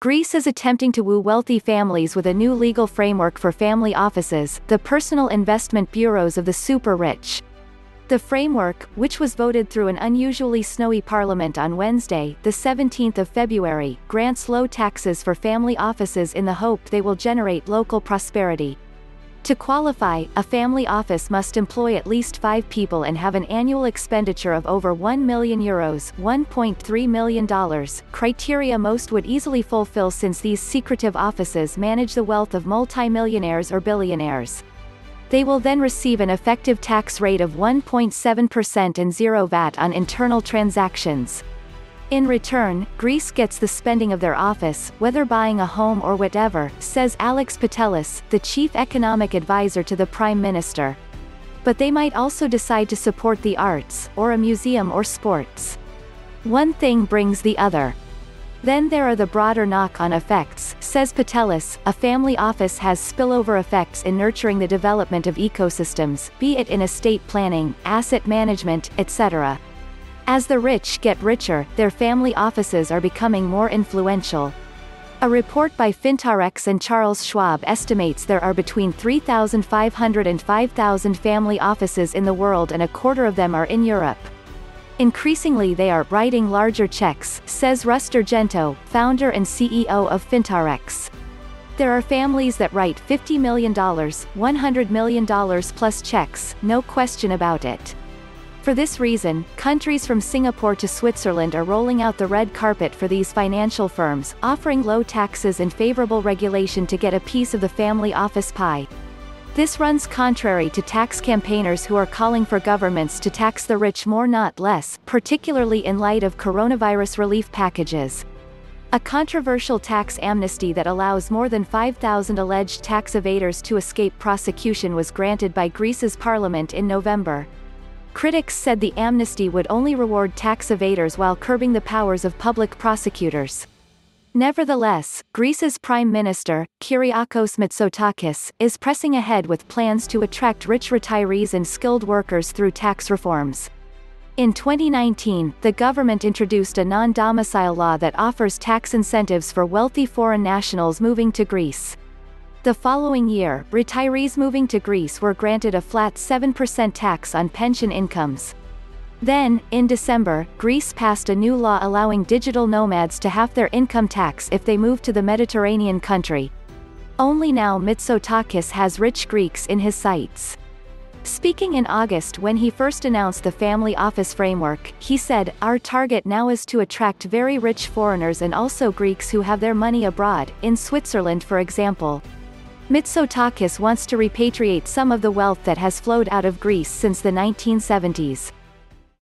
Greece is attempting to woo wealthy families with a new legal framework for family offices, the personal investment bureaus of the super-rich. The framework, which was voted through an unusually snowy parliament on Wednesday, the 17th of February, grants low taxes for family offices in the hope they will generate local prosperity. To qualify, a family office must employ at least 5 people and have an annual expenditure of over €1 million ($1.3 million), criteria most would easily fulfill since these secretive offices manage the wealth of multi-millionaires or billionaires. They will then receive an effective tax rate of 1.7% and zero VAT on internal transactions. In return, Greece gets the spending of their office, whether buying a home or whatever, says Alex Patelis, the chief economic advisor to the Prime Minister. But they might also decide to support the arts, or a museum or sports. One thing brings the other. Then there are the broader knock-on effects, says Patelis. A family office has spillover effects in nurturing the development of ecosystems, be it in estate planning, asset management, etc. As the rich get richer, their family offices are becoming more influential. A report by Fintrx and Charles Schwab estimates there are between 3,500 and 5,000 family offices in the world, and a quarter of them are in Europe. Increasingly they are writing larger checks, says Russ D'Argento, founder and CEO of Fintrx. There are families that write $50 million, $100 million plus checks, no question about it. For this reason, countries from Singapore to Switzerland are rolling out the red carpet for these financial firms, offering low taxes and favorable regulation to get a piece of the family office pie. This runs contrary to tax campaigners who are calling for governments to tax the rich more not less, particularly in light of coronavirus relief packages. A controversial tax amnesty that allows more than 5,000 alleged tax evaders to escape prosecution was granted by Greece's parliament in November. Critics said the amnesty would only reward tax evaders while curbing the powers of public prosecutors. Nevertheless, Greece's Prime Minister, Kyriakos Mitsotakis, is pressing ahead with plans to attract rich retirees and skilled workers through tax reforms. In 2019, the government introduced a non-domicile law that offers tax incentives for wealthy foreign nationals moving to Greece. The following year, retirees moving to Greece were granted a flat 7% tax on pension incomes. Then, in December, Greece passed a new law allowing digital nomads to halve their income tax if they move to the Mediterranean country. Only now Mitsotakis has rich Greeks in his sights. Speaking in August when he first announced the family office framework, he said, "Our target now is to attract very rich foreigners and also Greeks who have their money abroad, in Switzerland for example." Mitsotakis wants to repatriate some of the wealth that has flowed out of Greece since the 1970s.